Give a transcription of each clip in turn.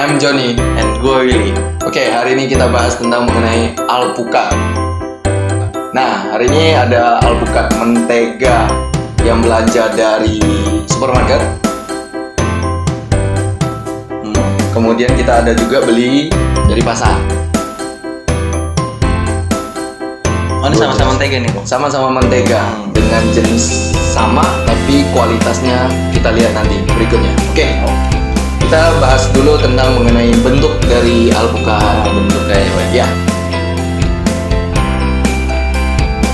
I'm Johnny. And gue Willy. Oke, hari ini kita bahas tentang mengenai alpukat. Nah, hari ini ada alpukat mentega yang belanja dari supermarket. Kemudian kita ada juga beli dari pasar. Oh, ini sama-sama mentega nih, Bang. Sama-sama mentega dengan jenis sama, tapi kualitasnya kita lihat nanti berikutnya. Oke. Kita bahas dulu tentang mengenai bentuk dari alpukat. Bentuk kayak Ya.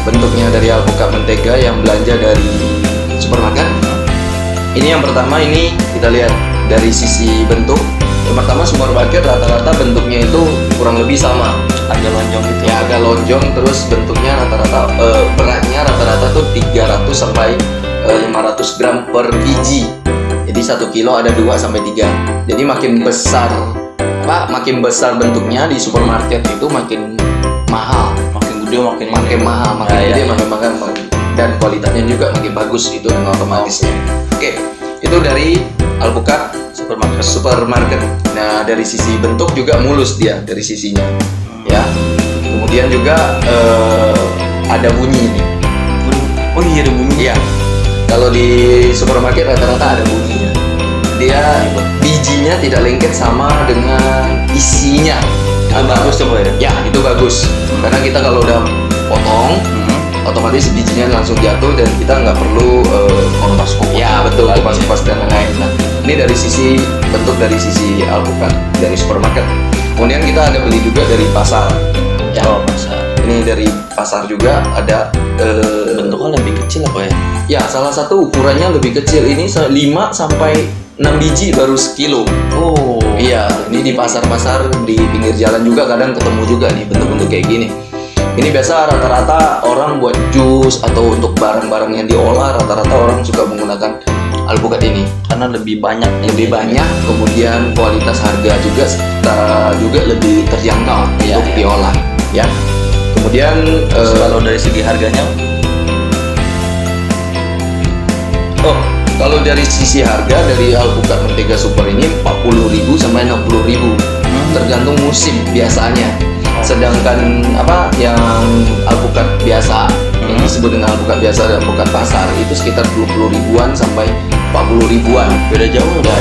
Bentuknya dari alpukat mentega yang belanja dari supermarket. Ini yang pertama, ini kita lihat dari sisi bentuk. Yang pertama, supermarket rata-rata bentuknya itu kurang lebih sama. agak lonjong gitu. Ya, agak lonjong, terus bentuknya rata-rata beratnya rata-rata tuh 300 sampai 500 gram per biji. Jadi 1 kilo ada 2 sampai 3. Jadi makin besar makin besar bentuknya di supermarket itu makin mahal. Makin gede Makin mahal, makin gede, makin mahal, dan kualitasnya juga makin bagus itu dengan otomatisnya. Oke, itu dari alpukat supermarket. Nah, dari sisi bentuk juga mulus dia dari sisinya. Ya. Kemudian juga ada bunyi ini. Oh iya, ada bunyi. Iya. Kalau di supermarket rata-rata ada bunyinya. Dia bijinya tidak lengket sama dengan isinya. Itu bagus tuh, Pak, ya? Ya, itu bagus. Karena kita kalau udah potong, otomatis bijinya langsung jatuh dan kita nggak perlu kupas-kupas. Ya, betul, kupas-kupas dan lain-lain. Nah, ini dari sisi bentuk, dari sisi alpukat dari supermarket. Kemudian kita ada beli juga dari pasar. Ya. Oh, pasar. Ini dari pasar juga ada. Bentuknya lebih kecil apa ya? Ya, salah satu ukurannya lebih kecil. Ini 5 sampai 6 biji baru sekilo. Oh. Iya, ini di pasar-pasar di pinggir jalan juga kadang ketemu juga nih bentuk-bentuk kayak gini. Ini biasa rata-rata orang buat jus atau untuk barang-barang yang diolah, rata-rata orang suka menggunakan alpukat ini Karena lebih banyak. kemudian kualitas harga juga juga lebih terjangkau untuk diolah, ya. Kemudian Kalau dari segi harganya, kalau dari sisi harga dari alpukat mentega super ini 40.000 sampai 60.000, tergantung musim biasanya. Sedangkan yang alpukat biasa yang disebut dengan alpukat biasa dan alpukat pasar itu sekitar 20 ribuan sampai 40 ribuan. beda jauh Ya,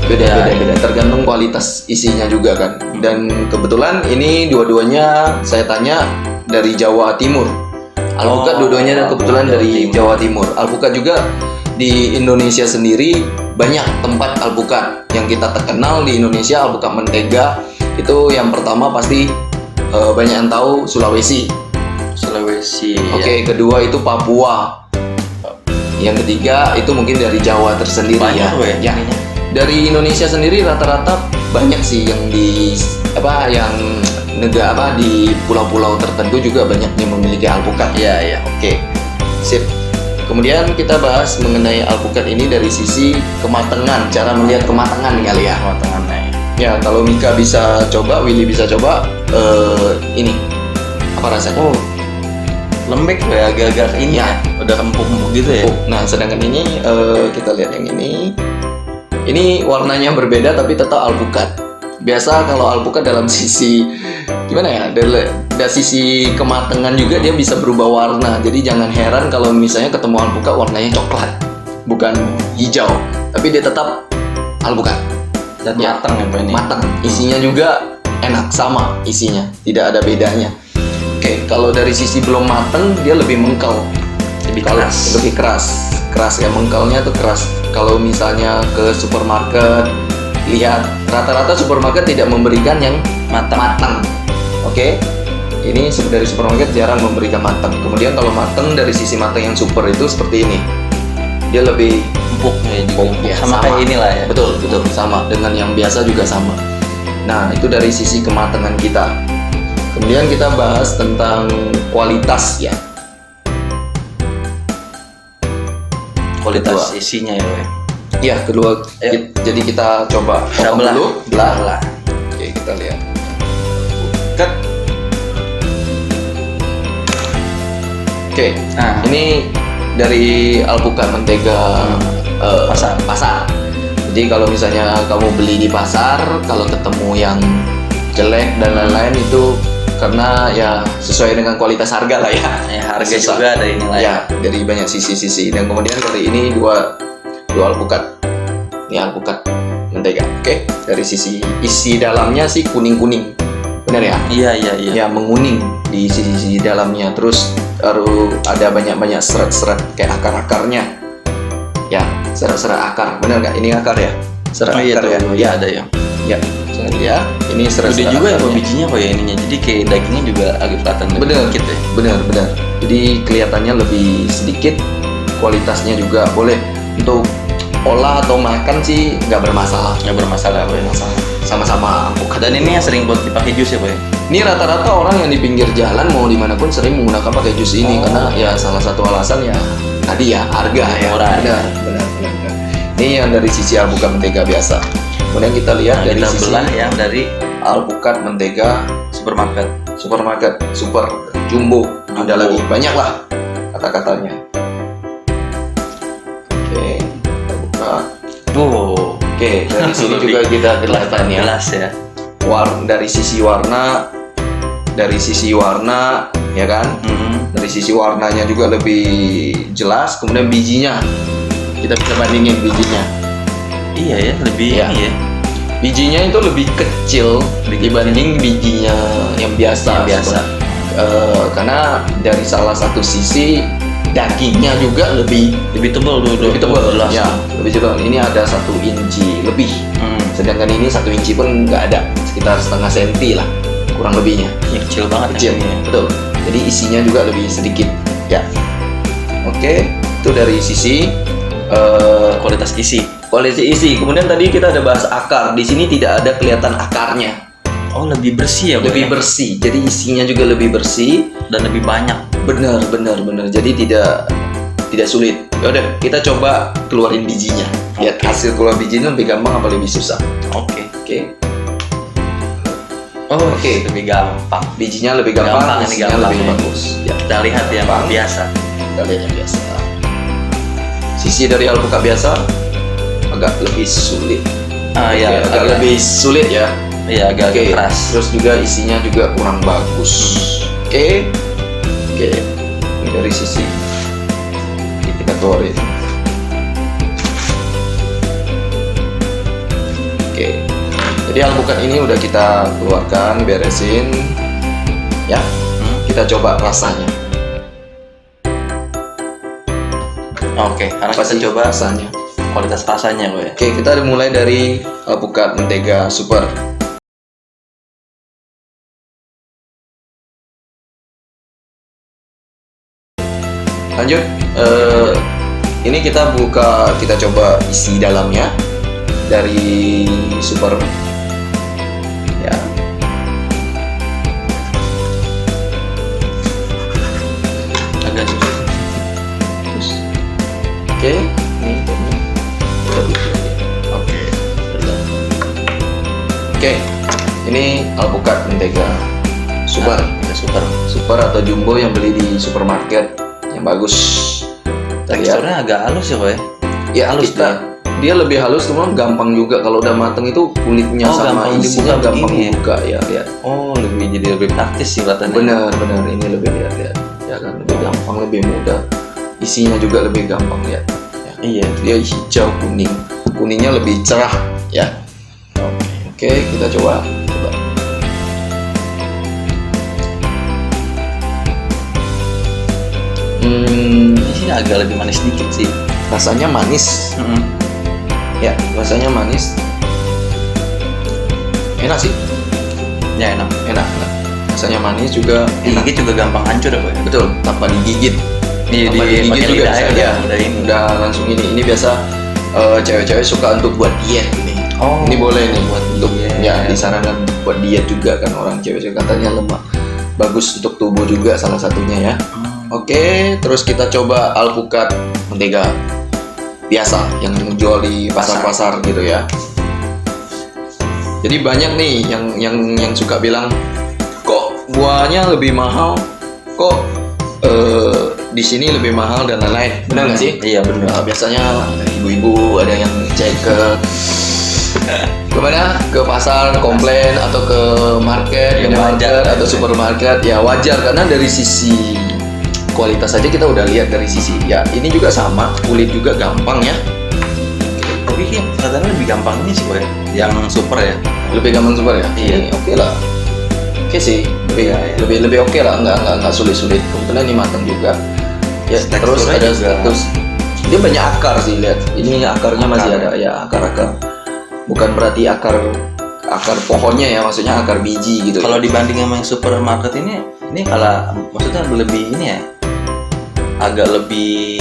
beda. Tergantung kualitas isinya juga kan. Dan kebetulan ini dua-duanya saya tanya dari Jawa Timur. Alpukat dua-duanya kebetulan dari Jawa Timur. Alpukat juga di Indonesia sendiri banyak tempat alpukat. Yang kita terkenal di Indonesia alpukat mentega itu yang pertama pasti banyak yang tahu Sulawesi. Oke, kedua itu Papua. Yang ketiga itu mungkin dari Jawa tersendiri. Banyak ya. Dari Indonesia sendiri rata-rata banyak sih yang di di pulau-pulau tertentu juga banyak yang memiliki alpukat. Iya. Oke. Sip. Kemudian kita bahas mengenai alpukat ini dari sisi kematangan, cara melihat kematangan kali ya. Kematangannya. Ya, kalau Mika bisa coba, Willy bisa coba ini. Apa rasanya? Oh, lembek ya, agak-agak ini Ya. udah empuk-empuk gitu ya. Nah, sedangkan ini kita lihat yang ini. Ini warnanya berbeda tapi tetap alpukat. Biasa kalau alpukat dalam sisi gimana ya? Dari sisi kematangan juga dia bisa berubah warna. Jadi jangan heran kalau misalnya ketemu alpukat warnanya coklat, bukan hijau, tapi dia tetap alpukat. Dan Ya, matang ya, Pak, ini. matang. Isinya juga enak, sama isinya, tidak ada bedanya. Oke, kalau dari sisi belum matang dia lebih mengkal, lebih keras ya, mengkalnya tuh keras. Kalau misalnya ke supermarket, lihat rata-rata supermarket tidak memberikan yang matang. Oke, ini dari supermarket jarang memberikan matang. Kemudian kalau matang dari sisi matang yang super itu seperti ini, dia lebih Empuknya juga. ya, sama kayak inilah ya. Betul, sama dengan yang biasa juga sama. Nah, itu dari sisi kematangan kita. Kemudian kita bahas tentang kualitas ya. Kualitas Kedua. isinya ya, Pak. Ya, kedua. Jadi kita coba Kita potong belah. dulu. Belah. Oke, kita lihat. Cut. Oke, ini dari alpukat mentega pasar. Jadi kalau misalnya kamu beli di pasar, kalau ketemu yang jelek dan lain-lain itu karena ya sesuai dengan kualitas harga lah ya. Ya, harga Susah. juga ada inilah Ya, dari banyak sisi-sisi. Dan kemudian dari ini dua alpukat. Ini alpukat mentega. Oke, dari sisi isi dalamnya sih kuning-kuning. Benar ya? Iya. Ya, menguning di sisi dalamnya. Terus baru ada banyak-banyak serat-serat kayak akar-akarnya. Ya, serat-serat akar. Benar nggak? Ini akar ya? Serat Oh iya akar tuh, ya? iya ada ya. Ya, serat ya. Ini Gede serat-serat juga ya kok akarnya. bijinya kok ya ininya. Jadi kayak dagingnya juga agak kelihatan lebih Bener. sedikit ya. Benar. Jadi kelihatannya lebih sedikit, kualitasnya juga boleh untuk olah atau makan sih nggak bermasalah. Nggak bermasalah kok ya. Sama-sama alpukat. Dan ini yang sering buat dipakai jus ya kok ya. Ini rata-rata orang yang di pinggir jalan mau dimanapun sering menggunakan pakai jus ini karena ya salah satu alasan ya tadi ya harga ya. Murah. Benar. Ini yang dari sisi alpukat mentega biasa. Kemudian kita lihat Nah, dari kita sisi belah yang dari alpukat mentega supermarket. super jumbo. Ada lagi banyak lah kata-katanya. Oke, kita buka. Oh, Oke, dari sini juga kita kelihatan ya. jelas ya. Dari sisi warna ya kan. Dari sisi warnanya juga lebih jelas. Kemudian bijinya kita bisa bandingin bijinya. Iya ya, lebih Iya. ini ya. Bijinya itu lebih kecil dibanding bijinya yang biasa. Yang biasa. Karena dari salah satu sisi dagingnya juga lebih Lebih tebal jelas. ya, lebih tebal. Ini ada 1 inci lebih. Hmm. Sedangkan ini 1 inci pun nggak ada, sekitar setengah senti lah kurang lebihnya. Ya, kecil banget Kecil, ya. betul. Jadi isinya juga lebih sedikit ya. Oke, itu dari sisi Kualitas isi. kualitas isi. Kemudian tadi kita ada bahas akar. Di sini tidak ada kelihatan akarnya. Oh, lebih bersih ya, Bang, Lebih ya? bersih. Jadi isinya juga lebih bersih. Dan lebih banyak. Benar. Jadi tidak sulit. Yaudah, kita coba keluarin bijinya. Lihat Oke. hasil keluar bijinya lebih gampang apa lebih susah. Oke. Oke. Oh, Oke. lebih gampang. Bijinya lebih gampang, Gampang, ini isinya gampang lebih ya. bagus. Ya, Kita lihat yang Gampang. biasa. kita lihat yang biasa. Sisi dari alpukat biasa agak lebih sulit. Ah ya, Agak lebih sulit ya. Iya, agak Oke, keras. terus juga isinya juga kurang bagus. Oke. Ini dari sisi kita keluarin. Oke. Jadi alpukat ini udah kita keluarkan, beresin. Ya, kita coba rasanya. Oke, sekarang Apa kita sih coba rasanya. kualitas rasanya, Bang, ya. Oke, kita mulai dari alpukat mentega super. Lanjut, ini kita coba isi dalamnya dari super. Ya, Agak susah. terus. Oke, ini kita bikin. Oke, oke, ini alpukat mentega super. Ya, super. Super atau jumbo yang beli di supermarket yang bagus. Kita lihat. Teksturnya agak halus ya, Bang, ya. Ya, halus dia lebih halus, cuma gampang juga kalau udah mateng itu kulitnya Oh, sama gampang isinya dibuka gampang begini ya? dibuka ya. Lihat. Oh, jadi lebih praktis sih kelihatannya. Benar ini lebih lihat ya kan, lebih gampang, lebih mudah. Isinya juga lebih gampang lihat. Ya. Iya. Dia hijau kuningnya lebih cerah ya. Oke, kita coba. Ini sih agak lebih manis dikit sih. Rasanya manis. Ya, rasanya manis. Enak sih, Ya enak. enak. Rasanya manis juga enak. Digigit juga gampang hancur ya, Bang, ya. Betul, tanpa digigit. Iya, Tanpa digigit pakai juga lidah bisa aja ya. udah ini. Udah langsung ini. Ini biasa cewek-cewek suka untuk buat diet ini. Oh, Ini boleh nih buat untuk diet. ya disarankan buat diet juga kan, orang cewek-cewek katanya lemak. Bagus untuk tubuh juga salah satunya ya. Oke, terus kita coba alpukat mentega biasa yang dijual di pasar-pasar gitu ya. Jadi banyak nih yang suka bilang kok buahnya lebih mahal, kok di sini lebih mahal dan lain-lain. Benar nggak sih? Iya benar. Biasanya ibu-ibu ada yang cek ke mana, ke pasar komplain atau ke market, Ya, minimarket wajar. atau supermarket, ya wajar karena dari sisi kualitas saja kita udah lihat dari sisi ya ini juga sama, kulit juga gampang ya, Tapi katanya lebih gampang ini sih boy, yang super ya. lebih gampang super ya. Iya. Ini oke lah, oke sih, lebih Iya, iya. lebih oke lah, nggak sulit-sulit. Kebetulan ini matang juga. Ya terus Teksturnya ada juga. terus dia banyak akar sih, lihat ini akarnya masih Akar. ada ya, akar-akar. Bukan berarti akar pohonnya ya, maksudnya akar biji gitu. Kalau dibanding sama yang supermarket ini kalau maksudnya lebih ini ya, agak lebih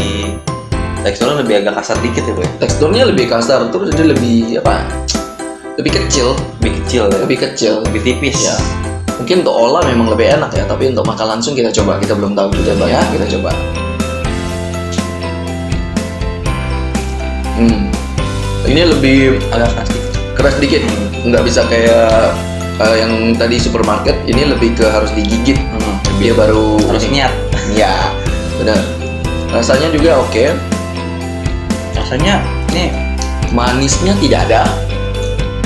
teksturnya lebih agak kasar dikit ya boy. Teksturnya lebih kasar, terus dia lebih apa? Lebih kecil, Lebih kecil ya. lebih kecil. Lebih tipis. Ya, mungkin untuk olah memang lebih enak ya, tapi untuk makan langsung kita coba, kita belum tahu juga Mbak, ya, kita coba. Ini lebih Agak keras dikit. keras dikit, nggak bisa kayak yang tadi supermarket. Ini lebih ke harus digigit, dia baru Harus ini. niat. Ya, benar. Rasanya juga oke. Rasanya ini Manisnya tidak ada,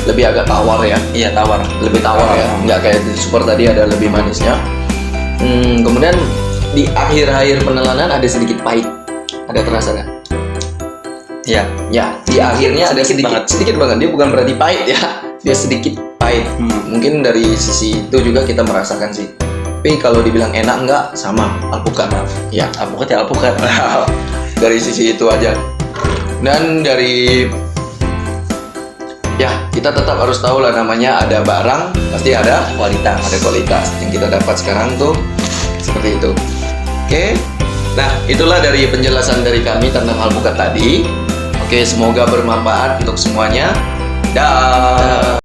lebih agak tawar ya. iya tawar. Lebih tawar ya, nggak kayak di super tadi ada lebih manisnya. Kemudian di akhir-akhir penelanan ada sedikit pahit, ada terasa nggak? Iya. Ya, di akhirnya ada sedikit banget. Dia bukan berarti pahit ya, dia sedikit pahit. Mungkin dari sisi itu juga kita merasakan sih. Tapi kalau dibilang enak nggak, sama alpukat. Ya, Alpukat ya alpukat. dari sisi itu aja. Dan dari ya kita tetap harus tahu lah, namanya ada barang pasti ada Kualitas. ada kualitas. Yang kita dapat sekarang tuh seperti itu. Oke, nah itulah dari penjelasan dari kami tentang alpukat tadi. Oke, semoga bermanfaat untuk semuanya. Dah.